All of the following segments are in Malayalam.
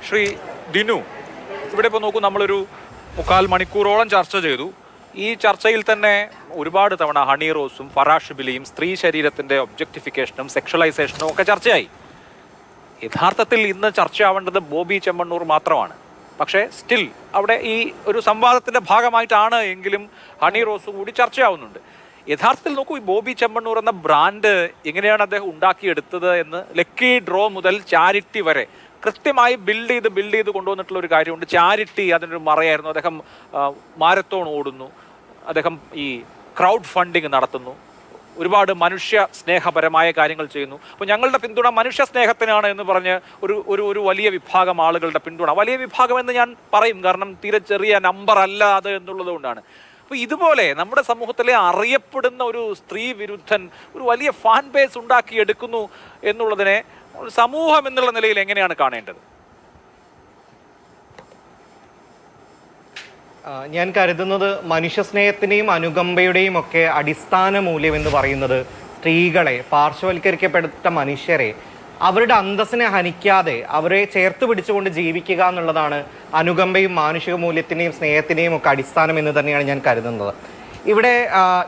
ശ്രീ ദിനു, ഇവിടെ ഇപ്പോൾ നോക്കൂ, നമ്മളൊരു 3/4 മണിക്കൂറോളം ചർച്ച ചെയ്തു. ഈ ചർച്ചയിൽ തന്നെ ഒരുപാട് തവണ ഹണി റോസും ഫറാഷ് ബിലിയും സ്ത്രീ ശരീരത്തിൻ്റെ ഒബ്ജക്ടിഫിക്കേഷനും സെക്ഷലൈസേഷനും ഒക്കെ ചർച്ചയായി. യഥാർത്ഥത്തിൽ ഇന്ന് ചർച്ചയാവേണ്ടത് ബോബി ചെമ്മണ്ണൂർ മാത്രമാണ്. പക്ഷേ സ്റ്റിൽ അവിടെ ഈ ഒരു സംവാദത്തിൻ്റെ ഭാഗമായിട്ടാണ് എങ്കിലും ഹണി റോസും കൂടി ചർച്ചയാവുന്നുണ്ട്. യഥാർത്ഥത്തിൽ നോക്കൂ, ഈ ബോബി ചെമ്മണ്ണൂർ എന്ന ബ്രാൻഡ് എങ്ങനെയാണ് അദ്ദേഹം ഉണ്ടാക്കിയെടുത്തത് എന്ന് ലക്കി ഡ്രോ മുതൽ ചാരിറ്റി വരെ കൃത്യമായി ബിൽഡ് ചെയ്ത് കൊണ്ടുവന്നിട്ടുള്ള ഒരു കാര്യമുണ്ട്. ചാരിറ്റി അതിനൊരു മറയായിരുന്നു. അദ്ദേഹം മാരത്തോൺ ഓടുന്നു, അദ്ദേഹം ഈ ക്രൗഡ് ഫണ്ടിങ് നടത്തുന്നു, ഒരുപാട് മനുഷ്യ സ്നേഹപരമായ കാര്യങ്ങൾ ചെയ്യുന്നു. അപ്പോൾ ഞങ്ങളുടെ പിന്തുണ മനുഷ്യ സ്നേഹത്തിനാണ് എന്ന് പറഞ്ഞ് ഒരു വലിയ വിഭാഗം ആളുകളുടെ പിന്തുണ, വലിയ വിഭാഗം എന്ന് ഞാൻ പറയും, കാരണം തീരെ ചെറിയ നമ്പർ അല്ല അത് എന്നുള്ളത് കൊണ്ടാണ്. അപ്പോൾ ഇതുപോലെ നമ്മുടെ സമൂഹത്തിലെ അറിയപ്പെടുന്ന ഒരു സ്ത്രീ വിരുദ്ധൻ ഒരു വലിയ ഫാൻ ബേസ് ഉണ്ടാക്കിയെടുക്കുന്നു എന്നുള്ളതിനെ സമൂഹം എന്നുള്ള നിലയിൽ എങ്ങനെയാണ് കാണേണ്ടത്? ഞാൻ കരുതുന്നത് മനുഷ്യസ്നേഹത്തിൻ്റെയും അനുകമ്പയുടെയും ഒക്കെ അടിസ്ഥാന മൂല്യം എന്ന് പറയുന്നത് സ്ത്രീകളെ, പാർശ്വവൽക്കരിക്കപ്പെട്ട മനുഷ്യരെ അവരുടെ അന്തസ്സിനെ ഹനിക്കാതെ അവരെ ചേർത്ത് പിടിച്ചുകൊണ്ട് ജീവിക്കുക എന്നുള്ളതാണ് അനുകമ്പയും മാനുഷിക മൂല്യത്തിൻ്റെയും സ്നേഹത്തിൻ്റെയും ഒക്കെ അടിസ്ഥാനം എന്ന് തന്നെയാണ് ഞാൻ കരുതുന്നത്. ഇവിടെ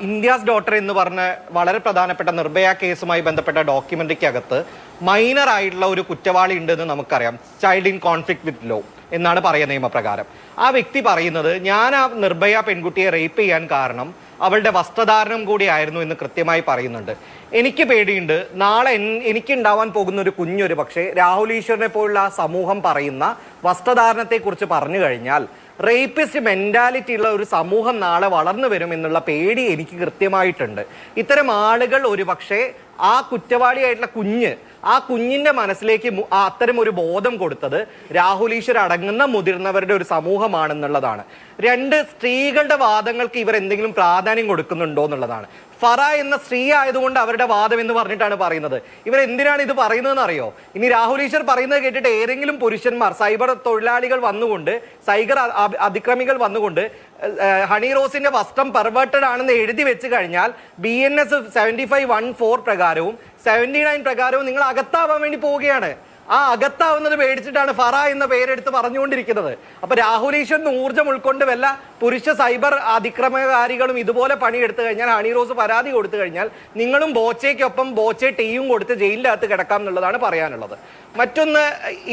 ഇന്ത്യാസ് ഡോട്ടർ എന്ന് പറഞ്ഞ വളരെ പ്രധാനപ്പെട്ട നിർഭയ കേസുമായി ബന്ധപ്പെട്ട ഡോക്യുമെൻ്ററിക്കകത്ത് മൈനർ ആയിട്ടുള്ള ഒരു കുറ്റവാളി ഉണ്ടെന്ന് നമുക്കറിയാം. Child in conflict with law എന്നാണ് പറയുക നിയമപ്രകാരം. ആ വ്യക്തി പറയുന്നത്, ഞാൻ ആ നിർഭയ പെൺകുട്ടിയെ റേപ്പ് ചെയ്യാൻ കാരണം അവളുടെ വസ്ത്രധാരണം കൂടിയായിരുന്നു എന്ന് കൃത്യമായി പറയുന്നുണ്ട്. എനിക്ക് പേടിയുണ്ട്, നാളെ എനിക്കുണ്ടാവാൻ പോകുന്ന ഒരു കുഞ്ഞൊരു പക്ഷേ രാഹുൽ ഈശ്വറിനെ പോലുള്ള സമൂഹം പറയുന്ന വസ്ത്രധാരണത്തെക്കുറിച്ച് പറഞ്ഞു കഴിഞ്ഞാൽ റേപ്പിസ്റ്റ് മെൻറ്റാലിറ്റി ഉള്ള ഒരു സമൂഹം നാളെ വളർന്നു വരും എന്നുള്ള പേടി എനിക്ക് കൃത്യമായിട്ടുണ്ട്. ഇത്തരം ആളുകൾ ഒരു പക്ഷേ ആ കുറ്റവാളിയായിട്ടുള്ള ആ കുഞ്ഞിൻ്റെ മനസ്സിലേക്ക് അത്തരം ഒരു ബോധം കൊടുത്തത് രാഹുൽ ഈശ്വർ അടങ്ങുന്ന മുതിർന്നവരുടെ ഒരു സമൂഹമാണെന്നുള്ളതാണ്. രണ്ട്, സ്ത്രീകളുടെ വാദങ്ങൾക്ക് ഇവർ എന്തെങ്കിലും പ്രാധാന്യം കൊടുക്കുന്നുണ്ടോ എന്നുള്ളതാണ്. ഫറ എന്ന സ്ത്രീ ആയതുകൊണ്ട് അവരുടെ വാദം എന്ന് പറഞ്ഞിട്ടാണ് പറയുന്നത്. ഇവർ എന്തിനാണ് ഇത് പറയുന്നതെന്ന് അറിയോ? ഇനി രാഹുൽ ഈശ്വർ പറയുന്നത് കേട്ടിട്ട് ഏതെങ്കിലും പുരുഷന്മാർ, സൈബർ തൊഴിലാളികൾ വന്നുകൊണ്ട്, സൈബർ അതിക്രമികൾ വന്നുകൊണ്ട് ഹണി റോസിന്റെ വസ്ത്രം പെർവേർട്ടഡ് ആണെന്ന് എഴുതി വെച്ച് കഴിഞ്ഞാൽ BNS 7514 പ്രകാരവും 79 പ്രകാരവും നിങ്ങൾ അകത്താവാൻ വേണ്ടി പോവുകയാണ്. ആ അകത്താവുന്നത് പേടിച്ചിട്ടാണ് ഫറ എന്ന പേരെടുത്ത് പറഞ്ഞുകൊണ്ടിരിക്കുന്നത്. അപ്പൊ രാഹുൽ ഈശ്വറിന് ഊർജ്ജം ഉൾക്കൊണ്ട് വല്ല പുരുഷ സൈബർ അതിക്രമകാരികളും ഇതുപോലെ പണിയെടുത്തു കഴിഞ്ഞാൽ, ഹണി റോസ് പരാതി കൊടുത്തു കഴിഞ്ഞാൽ നിങ്ങളും ബോച്ചയ്ക്കൊപ്പം ബോച്ചെ ടീയും കൊടുത്ത് ജയിലിനകത്ത് കിടക്കാം എന്നുള്ളതാണ് പറയാനുള്ളത്. മറ്റൊന്ന്,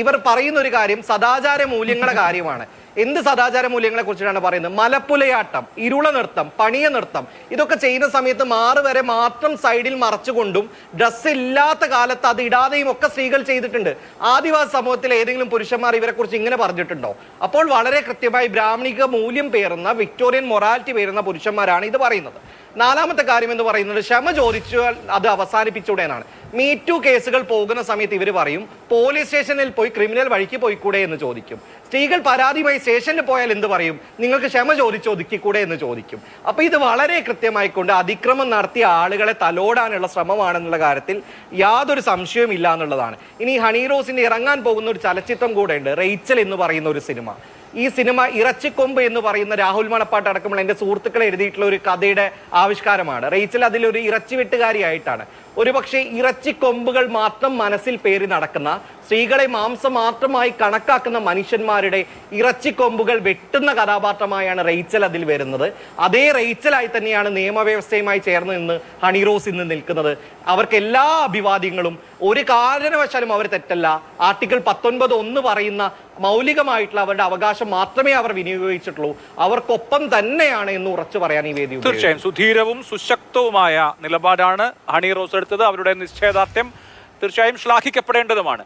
ഇവർ പറയുന്ന ഒരു കാര്യം സദാചാര മൂല്യങ്ങളുടെ കാര്യമാണ്. എന്ത് സദാചാര മൂല്യങ്ങളെ കുറിച്ചിട്ടാണ് പറയുന്നത്? മലപ്പുലയാട്ടം, ഇരുള നൃത്തം, പണിയ നൃത്തം, ഇതൊക്കെ ചെയ്യുന്ന സമയത്ത് വരെ മാത്രം സൈഡിൽ മറച്ചുകൊണ്ടും ഡ്രസ്സ് ഇല്ലാത്ത കാലത്ത് അത് ഇടാതെയും ഒക്കെ സ്ത്രീകൾ ചെയ്തിട്ടുണ്ട്. ആദിവാസി സമൂഹത്തിൽ ഏതെങ്കിലും പുരുഷന്മാർ ഇവരെ കുറിച്ച് ഇങ്ങനെ പറഞ്ഞിട്ടുണ്ടോ? അപ്പോൾ വളരെ കൃത്യമായി ബ്രാഹ്മണിക മൂല്യം പേറുന്ന, വിക്ടോറിയൻ മൊറാലിറ്റി പേറുന്ന പുരുഷന്മാരാണ് ഇത് പറയുന്നത്. നാലാമത്തെ കാര്യം എന്ന് പറയുന്നത്, ക്ഷമ ചോദിച്ചാൽ അത് അവസാനിപ്പിച്ചൂടെ എന്നാണ്. മീറ്റു കേസുകൾ പോകുന്ന സമയത്ത് ഇവർ പറയും, പോലീസ് സ്റ്റേഷനിൽ പോയി ക്രിമിനൽ വഴിക്ക് പോയിക്കൂടെ എന്ന് ചോദിക്കും. സ്ത്രീകൾ പരാതിയുമായി സ്റ്റേഷനിൽ പോയാൽ എന്ത് പറയും? നിങ്ങൾക്ക് ക്ഷമ ഒതുക്കിക്കൂടെ എന്ന് ചോദിക്കും. അപ്പൊ ഇത് വളരെ കൃത്യമായിക്കൊണ്ട് അതിക്രമം നടത്തിയ ആളുകളെ തലോടാനുള്ള ശ്രമമാണെന്നുള്ള കാര്യത്തിൽ യാതൊരു സംശയവും ഇല്ല എന്നുള്ളതാണ്. ഇനി ഹണി റോസിന്റെ ഇറങ്ങാൻ പോകുന്ന ഒരു ചലച്ചിത്രം കൂടെ ഉണ്ട്, റേച്ചൽ എന്ന് പറയുന്ന ഒരു സിനിമ. ഈ സിനിമ ഇറച്ചിക്കൊമ്പ് എന്ന് പറയുന്ന രാഹുൽ മണപ്പാട്ട് അടക്കമുള്ള എൻ്റെ സുഹൃത്തുക്കൾ എഴുതിയിട്ടുള്ള ഒരു കഥയുടെ ആവിഷ്കാരമാണ്. റേച്ചൽ അതിലൊരു ഇറച്ചി വെട്ടുകാരിയായിട്ടാണ്. ഒരുപക്ഷെ ഇറച്ചിക്കൊമ്പുകൾ മാത്രം മനസ്സിൽ പേറി നടക്കുന്ന, സ്ത്രീകളെ മാംസം മാത്രമായി കണക്കാക്കുന്ന മനുഷ്യന്മാരുടെ ഇറച്ചിക്കൊമ്പുകൾ വെട്ടുന്ന കഥാപാത്രമായാണ് റേച്ചൽ അതിൽ വരുന്നത്. അതേ റേച്ചലായി തന്നെയാണ് നിയമവ്യവസ്ഥയുമായി ചേർന്ന് നിന്ന് ഹണി റോസ് ഇന്ന് നിൽക്കുന്നത്. അവർക്ക് എല്ലാ അഭിവാദ്യങ്ങളും, ഒരു കാരണവശാലും അവർ തെറ്റല്ല. ആർട്ടിക്കിൾ 19(1) പറയുന്ന മൗലികമായിട്ടുള്ള അവരുടെ അവകാശം മാത്രമേ അവർ വിനിയോഗിച്ചിട്ടുള്ളൂ. അവർക്കൊപ്പം തന്നെയാണ് എന്ന് ഉറച്ചു പറയാൻ ഈ വേദി. തീർച്ചയായും സുധീരവും സുശക്തവുമായ നിലപാടാണ് ഹണി റോസ് എടുത്തത്. അവരുടെ നിശ്ചയദാർഢ്യം തീർച്ചയായും ശ്ലാഘിക്കപ്പെടേണ്ടതുമാണ്.